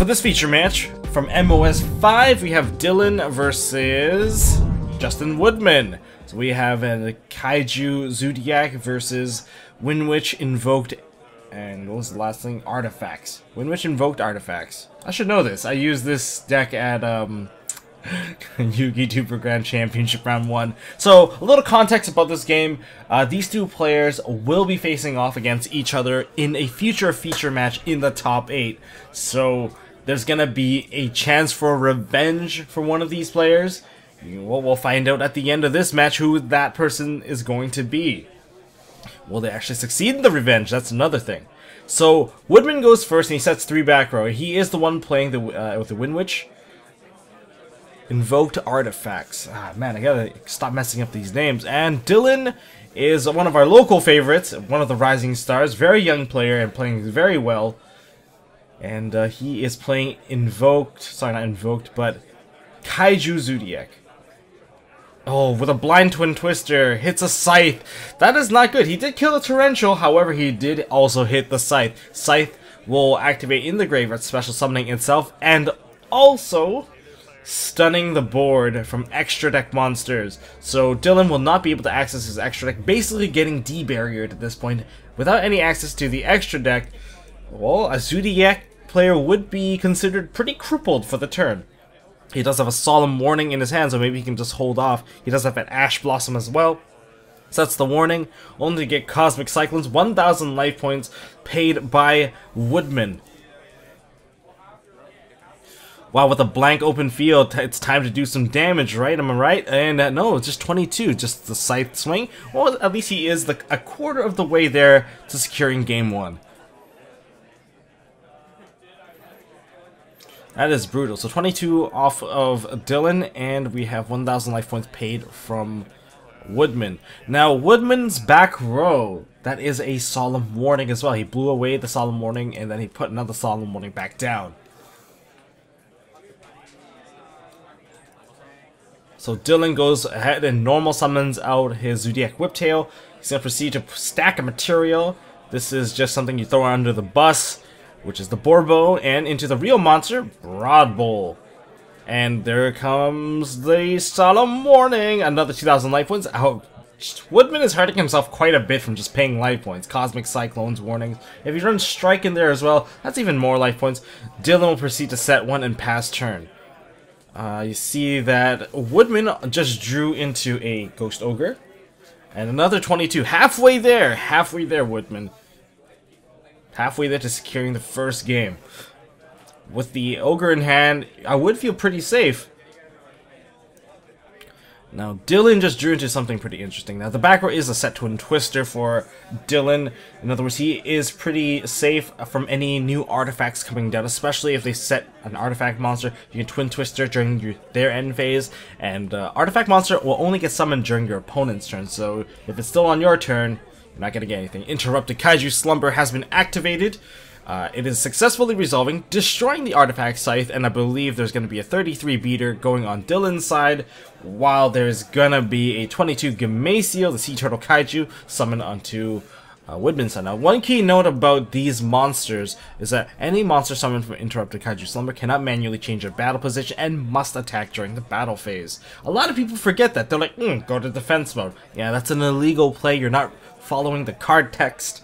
for this feature match from MOS5, we have Dylan versus Justin Woodman. So we have a Kaiju Zoodiac versus Windwitch Invoked, and what was the last thing? Artifacts. Windwitch Invoked Artifacts. I should know this. I used this deck at Yu-Gi Super Grand Championship Round 1. So, a little context about this game. These two players will be facing off against each other in a future feature match in the top 8. So, there's gonna be a chance for revenge for one of these players. Well, we'll find out at the end of this match who that person is going to be. Will they actually succeed in the revenge? That's another thing. So, Woodman goes first and he sets 3 back row. He is the one playing with the Windwitch Invoked Artifacts. Ah, man, I gotta stop messing up these names. And Dylan is one of our local favorites, one of the rising stars, very young player and playing very well. And he is playing sorry, not Invoked, but Kaiju Zoodiac. Oh, with a blind twin twister, hits a scythe. That is not good. He did kill a torrential, however, he did also hit the scythe. Scythe will activate in the graveyard, special summoning itself, and also stunning the board from extra deck monsters. So Dylan will not be able to access his extra deck, basically getting de-barriered at this point. Without any access to the extra deck, well, a Zoodiac player would be considered pretty crippled for the turn. He does have a Solemn Warning in his hand, so maybe he can just hold off. He does have an Ash Blossom as well. Sets the warning, only to get Cosmic Cyclones, 1,000 life points paid by Woodman. Wow, with a blank open field, it's time to do some damage, right? Am I right? And no, it's just 22, just the scythe swing. Well, at least he is a quarter of the way there to securing game 1. That is brutal. So 22 off of Dylan, and we have 1,000 life points paid from Woodman. Now, Woodman's back row, that is a Solemn Warning as well. He blew away the Solemn Warning, and then he put another Solemn Warning back down. So Dylan goes ahead and normal summons out his Zoodiac Whiptail. He's going to proceed to stack a material. This is just something you throw under the bus, which is the Borbo, and into the real monster, Broad Bowl. And there comes the Solemn Warning, another 2,000 life points. Oh, Woodman is hurting himself quite a bit from just paying life points. Cosmic Cyclones, warnings. If he runs Strike in there as well, that's even more life points. Dylan will proceed to set 1 and pass turn. You see that Woodman just drew into a Ghost Ogre. And another 22. Halfway there, Woodman. Halfway there to securing the first game. With the Ogre in hand, I would feel pretty safe. Now, Dylan just drew into something pretty interesting. Now, the back row is a set Twin Twister for Dylan. In other words, he is pretty safe from any new artifacts coming down, especially if they set an artifact monster. You can Twin Twister during their end phase, and artifact monster will only get summoned during your opponent's turn. So, if it's still on your turn, you're not going to get anything. Interrupted Kaiju Slumber has been activated. It is successfully resolving, destroying the artifact scythe, and I believe there's going to be a 33 beater going on Dylan's side, while there's going to be a 22 Gamasio, the Sea Turtle Kaiju, summoned onto Woodman's side. Now, one key note about these monsters is that any monster summoned from Interrupted Kaiju Slumber cannot manually change their battle position and must attack during the battle phase. A lot of people forget that. They're like, go to defense mode. Yeah, that's an illegal play. You're not following the card text.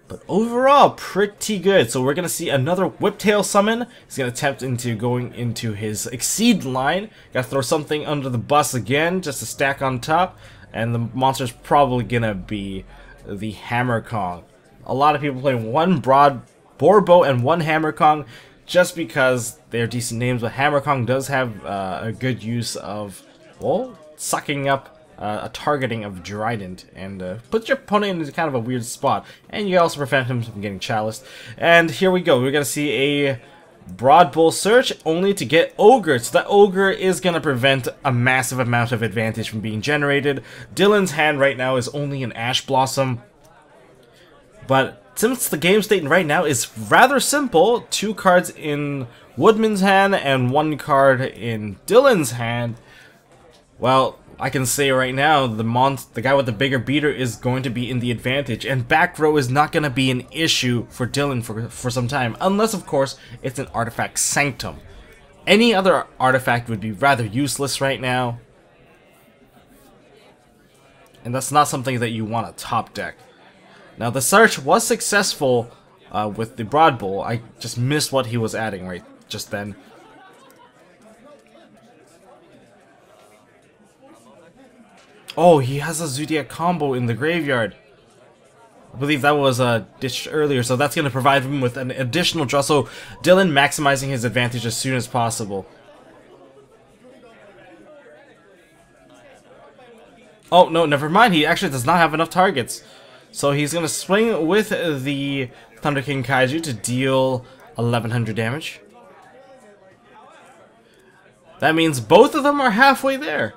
But overall, pretty good. So we're going to see another Whiptail summon. He's going to attempt into going into his Exceed line. Got to throw something under the bus again, just to stack on top. And the monster's probably going to be the Hammer Kong. A lot of people play one Broad Borbo and one Hammer Kong, just because they're decent names. But Hammer Kong does have a good use of, well, sucking up a targeting of Trident, and puts your opponent into kind of a weird spot, and you also prevent him from getting chaliced. And here we go, we're gonna see a Broad Bull search only to get Ogre. So that Ogre is gonna prevent a massive amount of advantage from being generated. Dylan's hand right now is only an Ash Blossom, but since the game state right now is rather simple, 2 cards in Woodman's hand and 1 card in Dylan's hand, well, I can say right now, the guy with the bigger beater is going to be in the advantage, and back row is not going to be an issue for Dylan for some time, unless of course it's an artifact Sanctum. Any other artifact would be rather useless right now, and that's not something that you want to top deck. Now the search was successful with the Broad Bull. I just missed what he was adding right just then. Oh, he has a Zoodiac combo in the graveyard. I believe that was ditched earlier, so that's going to provide him with an additional draw. So Dylan maximizing his advantage as soon as possible. Oh, no, never mind. He actually does not have enough targets. So he's going to swing with the Thunder King Kaiju to deal 1100 damage. That means both of them are halfway there.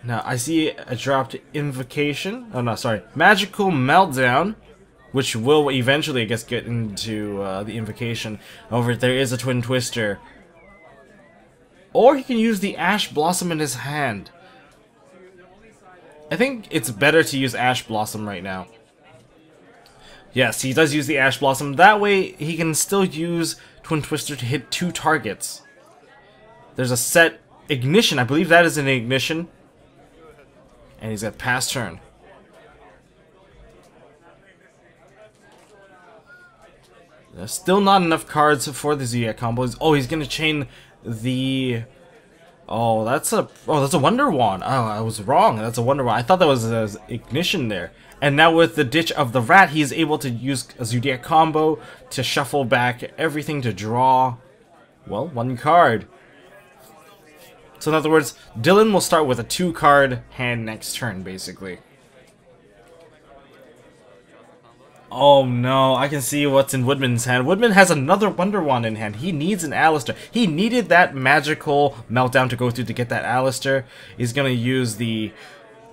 Now, I see a dropped Invocation. Oh, no, sorry. Magical Meltdown, which will eventually, I guess, get into the Invocation. However, there is a Twin Twister. Or he can use the Ash Blossom in his hand. I think it's better to use Ash Blossom right now. Yes, he does use the Ash Blossom. That way, he can still use Twin Twister to hit 2 targets. There's a set Ignition. I believe that is an Ignition. And he's at pass turn. There's still not enough cards for the Zoodiac combos. Oh, he's gonna chain the... Oh, that's a Wonder Wand. Oh, I was wrong. That's a Wonder Wand. I thought that was an Ignition there. And now with the Ditch of the Rat, he's able to use a Zoodiac combo to shuffle back everything to draw, well, 1 card. So in other words, Dylan will start with a 2-card hand next turn, basically. Oh no, I can see what's in Woodman's hand. Woodman has another Wonder Wand in hand. He needs an Alistair. He needed that magical meltdown to go through to get that Alistair. He's going to use the...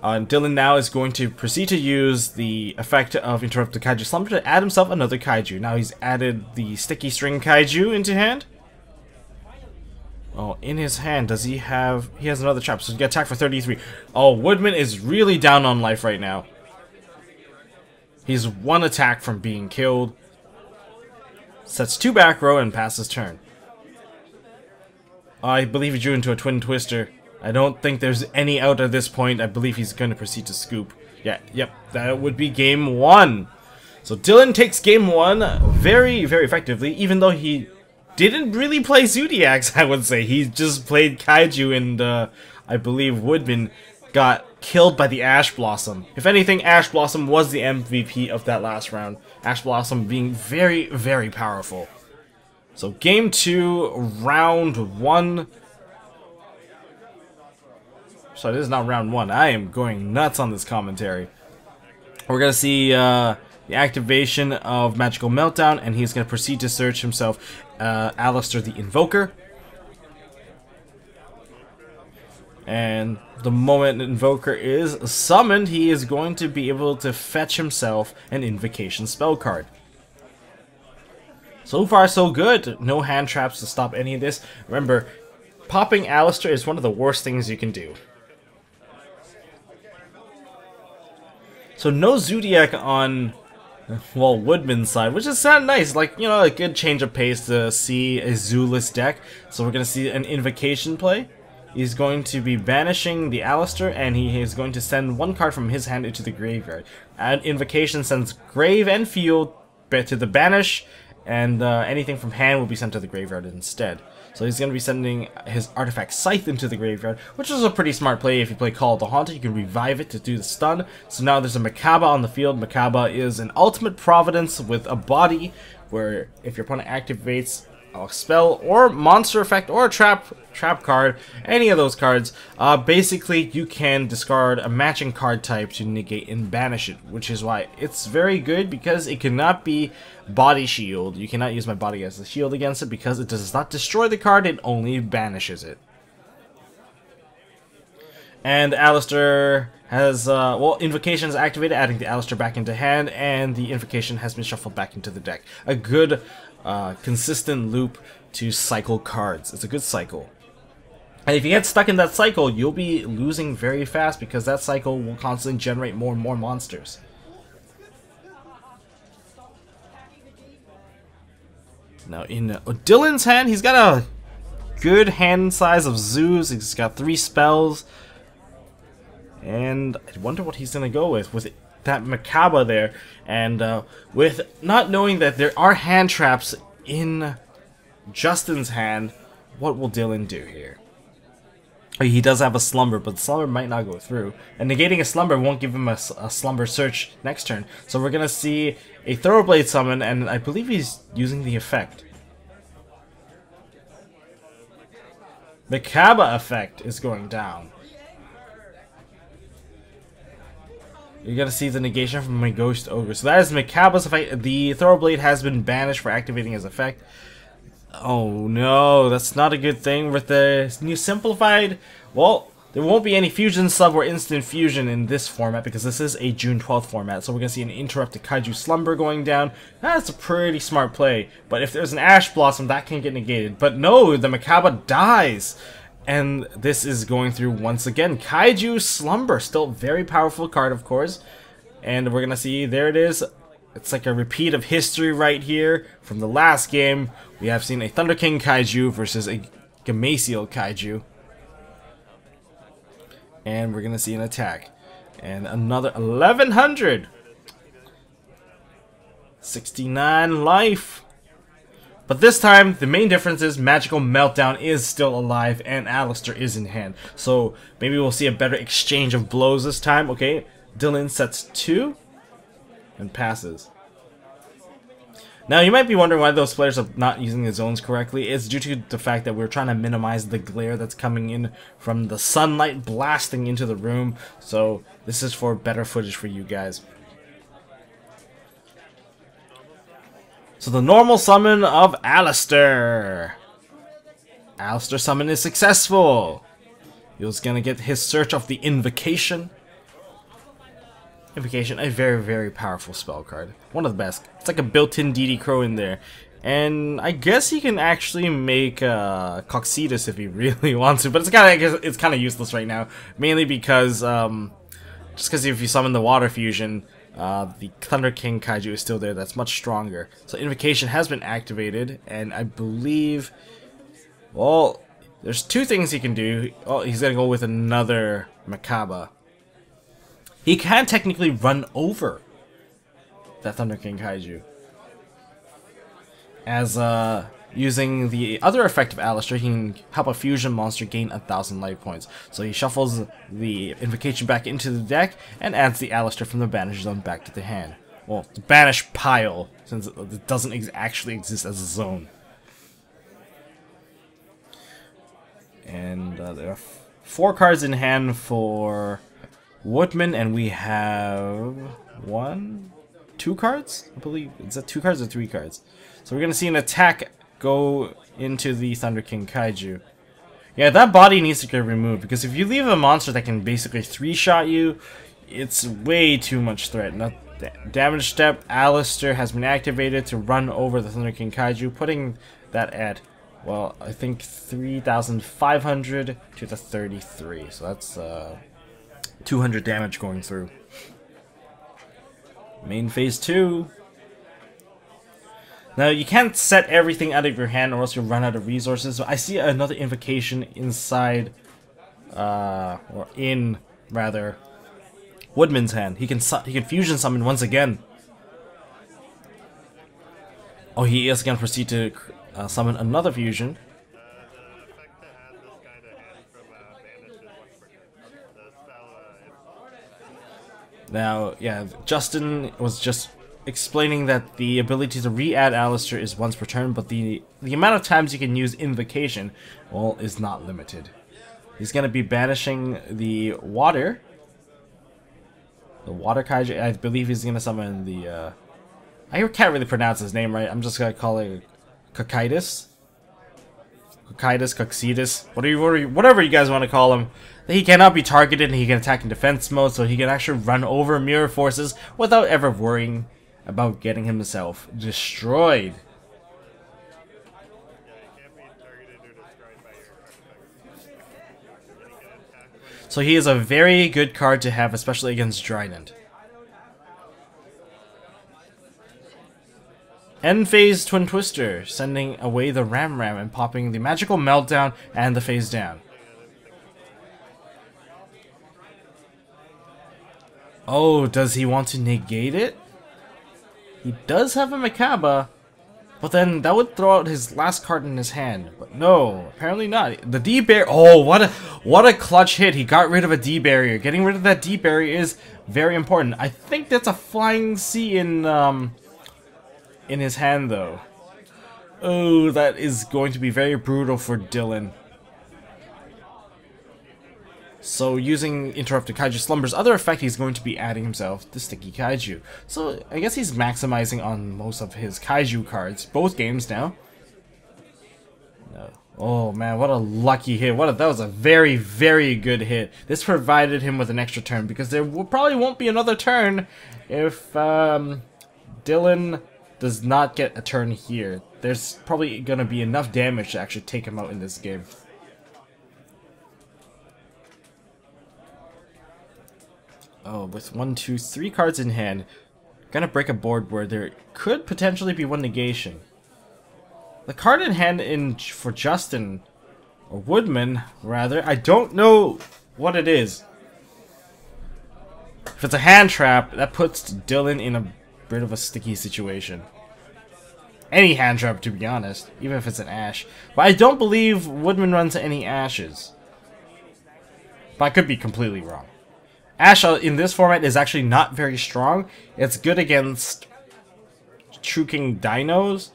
Dylan now is going to proceed to use the effect of Interrupt the Kaiju Slumber to add himself another Kaiju. Now he's added the Sticky String Kaiju into hand. Oh, in his hand, does he have... He has another trap, so he gets attacked for 33. Oh, Woodman is really down on life right now. He's 1 attack from being killed. Sets 2 back row and passes turn. I believe he drew into a Twin Twister. I don't think there's any out at this point. I believe he's going to proceed to scoop. Yeah, yep, that would be game 1. So Dylan takes game 1 very, very effectively, even though he... didn't really play Zoodiacs, I would say. He just played Kaiju, and I believe Woodman got killed by the Ash Blossom. If anything, Ash Blossom was the MVP of that last round. Ash Blossom being very, very powerful. So game 2, round 1. Sorry, this is not round 1. I am going nuts on this commentary. We're going to see... the activation of Magical Meltdown, and he's going to proceed to search himself Alistair the Invoker. And the moment Invoker is summoned, he is going to be able to fetch himself an Invocation spell card. So far, so good. No hand traps to stop any of this. Remember, popping Alistair is one of the worst things you can do. So no Zoodiac on... well, Woodman's side, which is kind of nice, like, you know, a good change of pace to see a Zooless deck. So we're going to see an Invocation play. He's going to be banishing the Alistair, and he is going to send 1 card from his hand into the graveyard. And Invocation sends Grave and Field to the banish, and anything from hand will be sent to the graveyard instead. So he's going to be sending his artifact Scythe into the graveyard, which is a pretty smart play. If you play Call of the Haunted, you can revive it to do the stun. So now there's a Makaba on the field. Makaba is an ultimate Providence with a body, where if your opponent activates a spell or monster effect or a trap card, any of those cards, basically you can discard a matching card type to negate and banish it, which is why it's very good, because it cannot be body shield. You cannot use my body as a shield against it, because it does not destroy the card, it only banishes it. And Alistair has, well, Invocation is activated, adding the Alistair back into hand, and the Invocation has been shuffled back into the deck. A good, consistent loop to cycle cards. It's a good cycle. And if you get stuck in that cycle, you'll be losing very fast because that cycle will constantly generate more and more monsters. Now in Dylan's hand, he's got a good hand size of zoos. He's got 3 spells. And I wonder what he's going to go with that Macabre there. And with not knowing that there are hand traps in Justin's hand, what will Dylan do here? He does have a Slumber, but the Slumber might not go through. And negating a Slumber won't give him a Slumber Search next turn. So we're going to see a Thoroughblade summon, and I believe he's using the effect. Macabre effect is going down. You're going to see the negation from my Ghost Ogre. So that is Macabre's effect. The Thoroughblade has been banished for activating his effect. Oh no, that's not a good thing with the new simplified. Well, there won't be any fusion sub or instant fusion in this format because this is a June 12th format. So we're going to see an interrupted Kaiju Slumber going down. That's a pretty smart play. But if there's an Ash Blossom, that can get negated. But no, the Macabre dies. And this is going through once again. Kaiju Slumber, still a very powerful card, of course. And we're going to see, there it is. It's like a repeat of history right here from the last game. We have seen a Thunder King Kaiju versus a Gamasiel Kaiju. And we're going to see an attack. And another 1100. 69 life. But this time, the main difference is Magical Meltdown is still alive and Alistair is in hand. So maybe we'll see a better exchange of blows this time. Okay, Dylan sets 2 and passes. Now you might be wondering why those players are not using the zones correctly. It's due to the fact that we're trying to minimize the glare that's coming in from the sunlight blasting into the room. So this is for better footage for you guys. So the normal summon of Alistair. Alistair summon is successful. He was gonna get his search of the Invocation. Invocation, a very, very powerful spell card. One of the best. It's like a built-in DD Crow in there. And I guess he can actually make Coxidus if he really wants to, but it's kind of useless right now. Mainly because, just because if you summon the Water Fusion, the Thunder King Kaiju is still there. That's much stronger. So Invocation has been activated, and I believe, well, there's 2 things he can do. Oh, he's gonna go with another Macabre. He can technically run over that Thunder King Kaiju. As using the other effect of Alistair, he can help a fusion monster gain 1000 life points. So he shuffles the Invocation back into the deck and adds the Alistair from the Banish Zone back to the hand. Well, the Banish pile, since it doesn't actually exist as a zone. And there are 4 cards in hand for Woodman, and we have 2 cards? I believe. Is that 2 cards or 3 cards? So we're going to see an attack go into the Thunder King Kaiju. Yeah, that body needs to get removed, because if you leave a monster that can basically 3-shot you, it's way too much threat. Now, damage step, Alistair has been activated to run over the Thunder King Kaiju, putting that at, well, I think 3,500 to the 33. So that's 200 damage going through. Main phase 2. Now, you can't set everything out of your hand or else you'll run out of resources. So I see another Invocation inside, or in, rather, Woodman's hand. He can fusion summon once again. Oh, he is going to proceed to summon another fusion. Now, yeah, Justin was just explaining that the ability to re-add Alistair is once per turn, but the amount of times you can use Invocation, well, is not limited. He's going to be banishing the Water Kaiju. I believe he's going to summon the, I can't really pronounce his name right. I'm just going to call it Coxidus. Coxidus, whatever you guys want to call him. He cannot be targeted and he can attack in defense mode, so he can actually run over mirror forces without ever worrying about getting himself destroyed. So he is a very good card to have, especially against Trident. End phase Twin Twister, sending away the Ram Ram and popping the Magical Meltdown and the phase down. Oh, does he want to negate it? He does have a Makaba, but then that would throw out his last card in his hand. But no, apparently not. The D barrier. Oh, what a clutch hit! He got rid of a D barrier. Getting rid of that D barrier is very important. I think that's a Flying C in his hand, though. Oh, that is going to be very brutal for Dylan. So, using Interrupted Kaiju Slumber's other effect, he's going to be adding himself the Sticky Kaiju. So, I guess he's maximizing on most of his Kaiju cards, both games now. No. Oh man, what a lucky hit. That was a very, very good hit. This provided him with an extra turn, because there probably won't be another turn if Dylan does not get a turn here. There's probably going to be enough damage to actually take him out in this game. Oh, with 1, 2, 3 cards in hand, gonna break a board where there could potentially be one negation. The card in hand for Justin, or Woodman, rather, I don't know what it is. If it's a hand trap, that puts Dylan in a bit of a sticky situation. Any hand trap, to be honest, even if it's an Ash. But I don't believe Woodman runs any Ashes. But I could be completely wrong. Ash in this format is actually not very strong. It's good against True King Dinos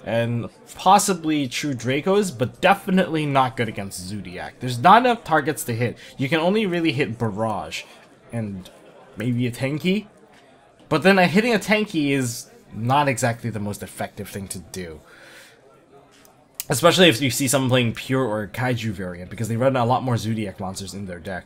and possibly True Dracos, but definitely not good against Zoodiac. There's not enough targets to hit. You can only really hit Barrage and maybe a Tenki. But then hitting a Tenki is not exactly the most effective thing to do. Especially if you see someone playing Pure or Kaiju variant, because they run a lot more Zoodiac monsters in their deck.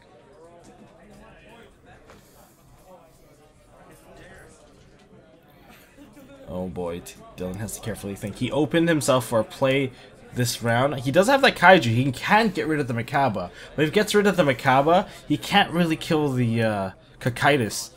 Oh boy, Dylan has to carefully think. He opened himself for a play this round. He does have that Kaiju. He can get rid of the Makaba. But if he gets rid of the Makaba, he can't really kill the Kakaitis.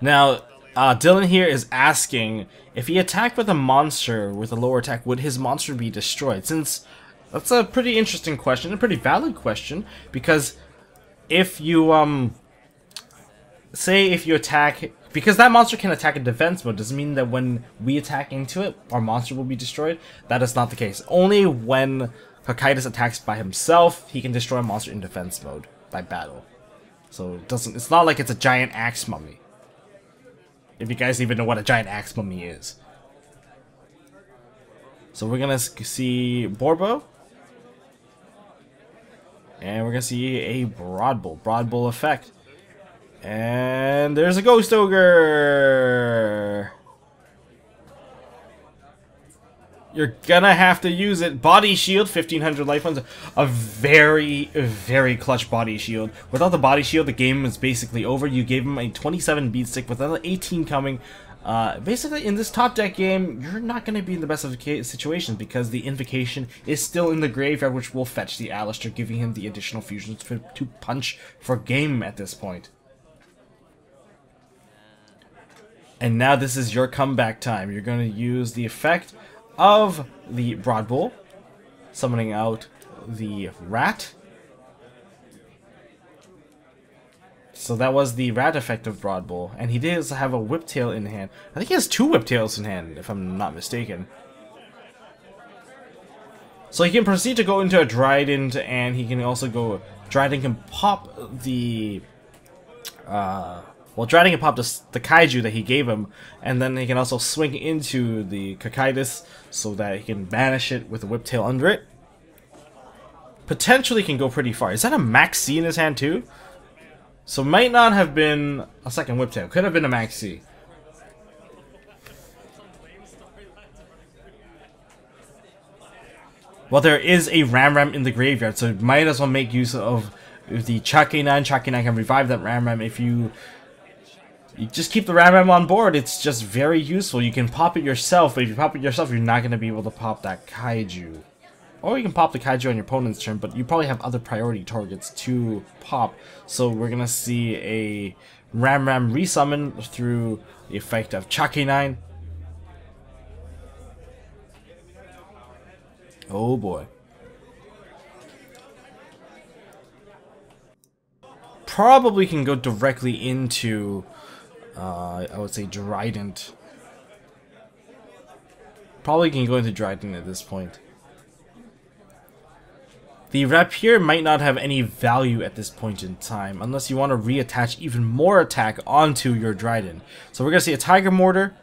Now, Dylan here is asking, if he attacked with a monster with a lower attack, would his monster be destroyed? Since that's a pretty interesting question, a pretty valid question, because if you, say if you attack, because that monster can attack in defense mode, doesn't mean that when we attack into it, our monster will be destroyed. That is not the case. Only when Kakaitis attacks by himself, he can destroy a monster in defense mode by battle. So it's not like it's a giant axe mummy. If you guys even know what a giant axe mummy is. So we're gonna see Borbo. And we're gonna see a Broad Bull effect. And there's a Ghost Ogre! You're gonna have to use it. Body Shield, 1500 life points. A very, very clutch Body Shield. Without the Body Shield, the game is basically over. You gave him a 27 beat stick with another 18 coming. Basically, in this top deck game, you're not gonna be in the best of situations because the Invocation is still in the graveyard, which will fetch the Alistair, giving him the additional fusions to punch for game at this point. And now this is your comeback time. You're gonna use the effect of the Broad Bull, summoning out the Rat. So that was the Rat effect of Broad Bull, and he does have a Whiptail in hand. I think he has 2 Whiptails in hand, if I'm not mistaken. So he can proceed to go into a Dryden, and he can also go... Dryden can pop the... Well, Dryden can pop the Kaiju that he gave him, and then he can also swing into the Kakaitis so that he can banish it with a Whiptail under it. Potentially can go pretty far. Is that a Max C in his hand too? So might not have been a second Whiptail. Could have been a Max C. Well, there is a Ram Ram in the graveyard, so might as well make use of With the Chake9 can revive that Ram if you just keep the Ram on board. It's just very useful. You can pop it yourself, but if you pop it yourself, you're not going to be able to pop that Kaiju. Or you can pop the Kaiju on your opponent's turn, but you probably have other priority targets to pop. So we're going to see a Ram resummon through the effect of Chake9. Oh boy. Probably can go directly into, I would say, Drident. Probably can go into Drident at this point. The Rapier might not have any value at this point in time, unless you want to reattach even more attack onto your Drident. So we're going to see a Tiger Mortar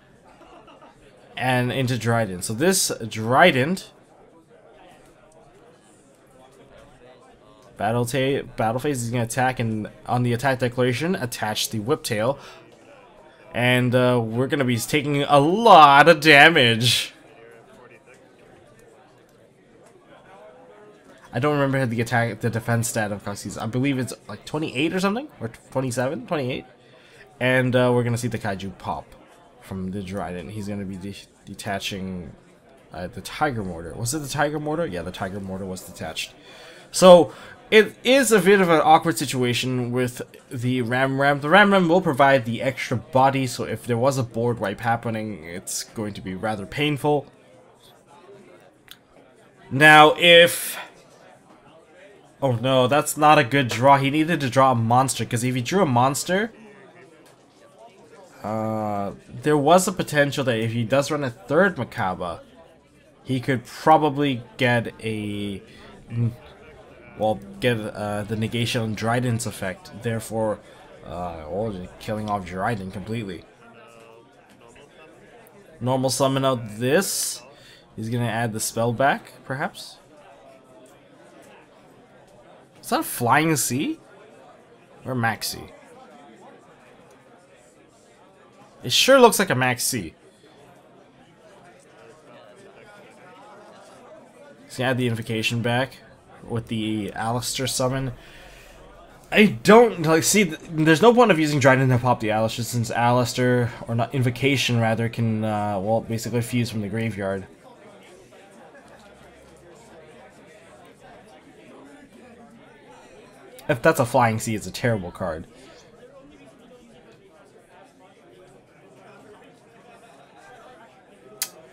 and into Drident. So this Drident, Battle phase is going to attack, and on the attack declaration, attach the Whiptail. And we're going to be taking a lot of damage. I don't remember the defense stat of Coxie's. I believe it's like 28 or something, or 27, 28. And we're going to see the Kaiju pop from the Drident. He's going to be detaching the Tiger Mortar. Was it the Tiger Mortar? Yeah, the Tiger Mortar was detached. So it is a bit of an awkward situation with the Ram. The Ram will provide the extra body, so if there was a board wipe happening, it's going to be rather painful. Now, if... Oh no, that's not a good draw. He needed to draw a monster, because if he drew a monster, there was a potential that if he does run a third Makaba, he could probably get a... Well, get the negation on Drident's effect, therefore, killing off Drident completely. Normal summon out this. He's gonna add the spell back, perhaps? Is that a Flying Sea? Or Maxi? It sure looks like a Maxi. He's gonna add the Invocation back with the Alistair summon. I don't like see. There's no point of using Drident to pop the Alistair, since Alistair, or not Invocation rather, can well, basically fuse from the graveyard. If that's a Flying Sea, it's a terrible card.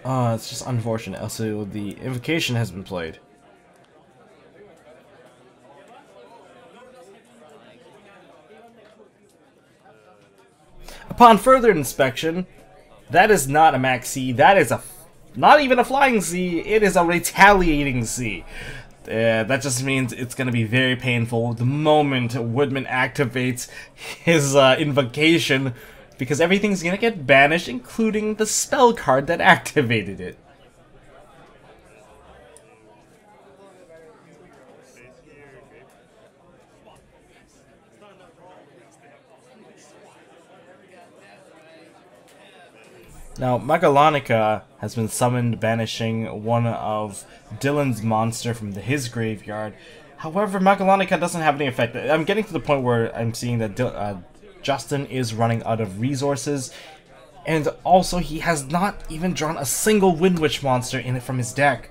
It's just unfortunate. Also, the Invocation has been played. Upon further inspection, that is not a Maxi. That is not even a Flying Sea. It is a Retaliating Sea. That just means it's going to be very painful the moment Woodman activates his invocation, because everything's going to get banished, including the spell card that activated it. Now, Megalonica has been summoned, banishing one of Dylan's monster from his graveyard. However, Megalonica doesn't have any effect. I'm getting to the point where I'm seeing that Justin is running out of resources, and also he has not even drawn a single Windwitch monster in it from his deck.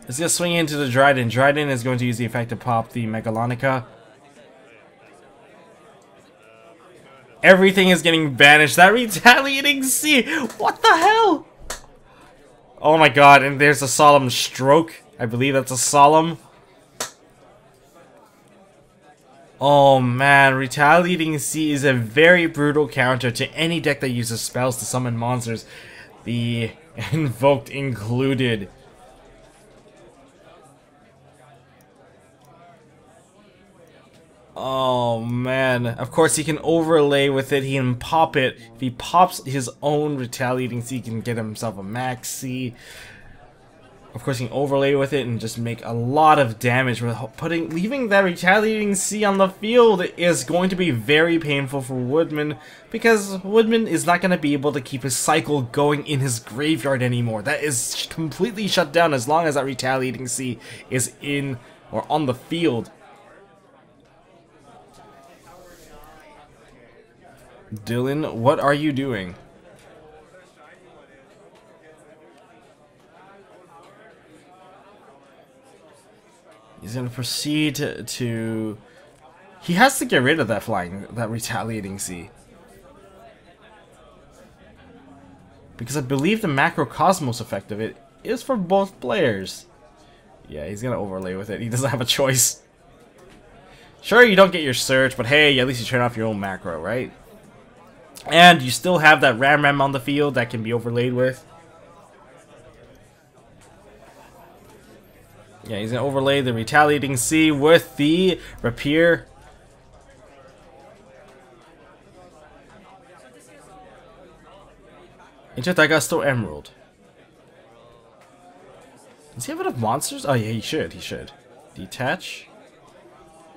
He's going to swing into the Drident. Drident is going to use the effect to pop the Megalonica. Everything is getting banished. That Retaliating Sea! What the hell? Oh my god, and there's a Solemn Stroke. I believe that's a Solemn. Oh man, Retaliating Sea is a very brutal counter to any deck that uses spells to summon monsters, the Invoked included. Oh man, of course he can overlay with it, he can pop it. If he pops his own Retaliating Sea, he can get himself a Maxi. Of course he can overlay with it and just make a lot of damage. Leaving that Retaliating Sea on the field is going to be very painful for Woodman, because Woodman is not going to be able to keep his cycle going in his graveyard anymore. That is completely shut down as long as that Retaliating Sea is in or on the field. Dylan, what are you doing? He's gonna proceed to... He has to get rid of that retaliating C. Because I believe the macrocosmos effect of it is for both players. Yeah, he's gonna overlay with it. He doesn't have a choice. Sure, you don't get your surge, but hey, at least you turn off your own macro, right? And you still have that Ram on the field that can be overlaid with. Yeah, he's gonna overlay the retaliating C with the rapier. Into Dagastro Emerald. Does he have enough monsters? Oh yeah, he should. He should. Detach.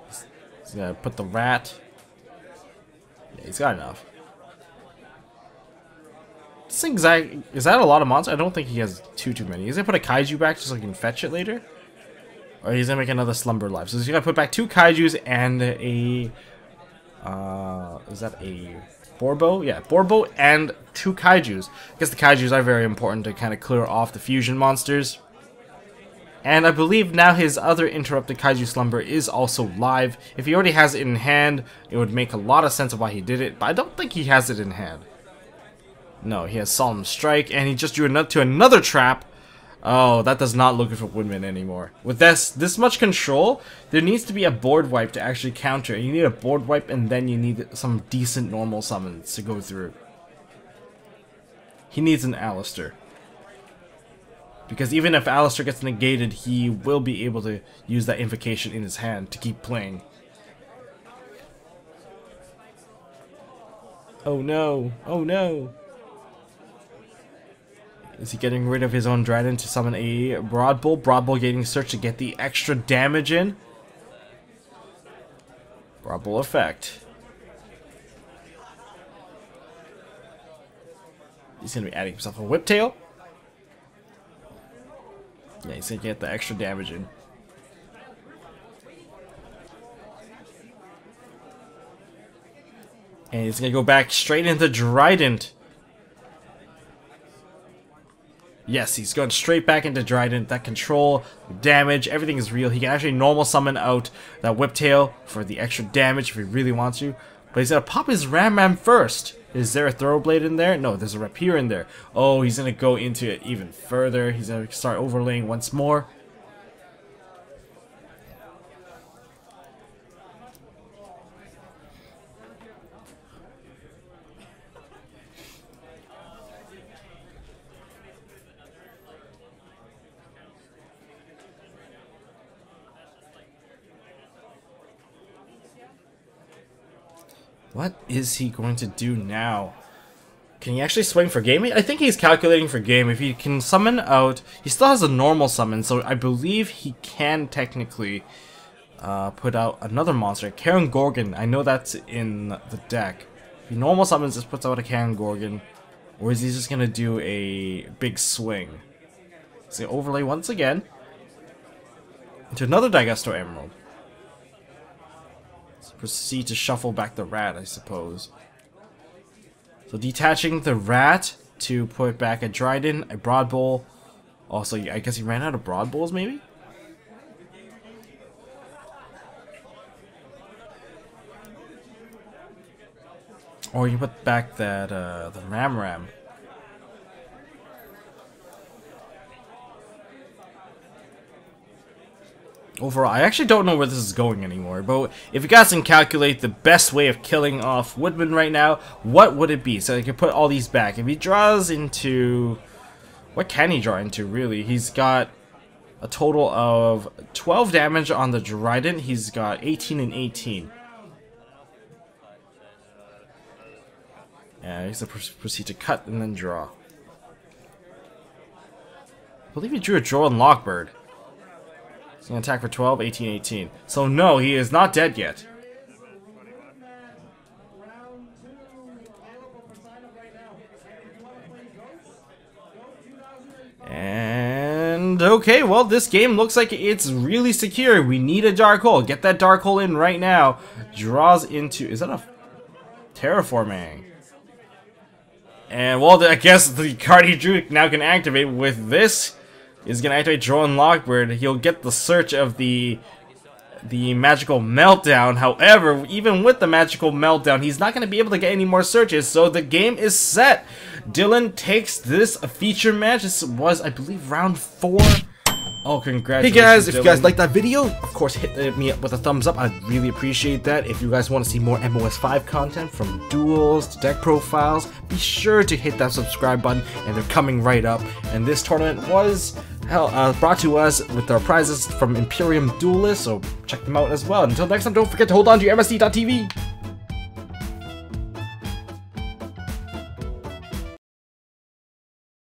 He's gonna put the rat. Yeah, he's got enough. This thing's is that a lot of monsters? I don't think he has too many. He's gonna put a Kaiju back just so he can fetch it later. Or he's gonna make another Slumber Life. So he's gonna put back 2 Kaijus and a... is that a... Borbo? Yeah, Borbo and 2 Kaijus. I guess the Kaijus are very important to kind of clear off the fusion monsters. And I believe now his other interrupted Kaiju Slumber is also live. If he already has it in hand, it would make a lot of sense of why he did it. But I don't think he has it in hand. No, he has Solemn Strike, and he just drew to another trap. Oh, that does not look good for Woodman anymore. With this much control, there needs to be a board wipe to actually counter. You need a board wipe, and then you need some decent normal summons to go through. He needs an Alistair. Because even if Alistair gets negated, he will be able to use that invocation in his hand to keep playing. Oh no, oh no. Is he getting rid of his own Dragon to summon a Broadbull? Broadbull getting search to get the extra damage in. Broadbull effect. He's going to be adding himself a Whiptail. Yeah, he's going to get the extra damage in. And he's going to go back straight into Drident. Yes, he's going straight back into Drident. That control, damage, everything is real. He can actually normal summon out that Whiptail for the extra damage if he really wants to. But he's going to pop his Ram first. Is there a Thoroughblade in there? No, there's a Rapier in there. Oh, he's going to go into it even further. He's going to start overlaying once more. What is he going to do now? Can he actually swing for game? I think he's calculating for game. If he can summon out... He still has a normal summon, so I believe he can technically put out another monster. Karen Gorgon. I know that's in the deck. If he normal summons, just puts out a Karen Gorgon. Or is he just going to do a big swing? So overlay once again. Into another Dagastro Emerald. Proceed to shuffle back the rat, I suppose. So detaching the rat to put back a Dryden, a Broadbull. Also, I guess he ran out of Broadbulls, maybe? Or you put back that the Ram. Overall, I actually don't know where this is going anymore, but if you guys can calculate the best way of killing off Woodman right now, what would it be? So I can put all these back. If he draws into... What can he draw into, really? He's got a total of 12 damage on the Dryden. He's got 18 and 18. Yeah, he's going to proceed to cut and then draw. I believe he drew a draw on Lockbird. He's going to attack for 12, 18, 18. So no, he is not dead yet. And okay, well, this game looks like it's really secure. We need a Dark Hole. Get that Dark Hole in right now. Draws into... Is that a terraforming. And well, I guess the card he drew now can activate with this. He's gonna activate Drone Lockbird. He'll get the search of the magical meltdown. However, even with the magical meltdown, he's not gonna be able to get any more searches, so the game is set. Dylan takes this feature match. This was, I believe, round 4. Oh, congratulations. Hey guys, if Dylan. you guys liked that video, of course hit me up with a thumbs up. I'd really appreciate that. If you guys want to see more MOS5 content, from duels to deck profiles, be sure to hit that subscribe button, and they're coming right up. And this tournament was brought to us with our prizes from Imperium Duelist, so check them out as well. Until next time, don't forget to hold on to your MST.TV.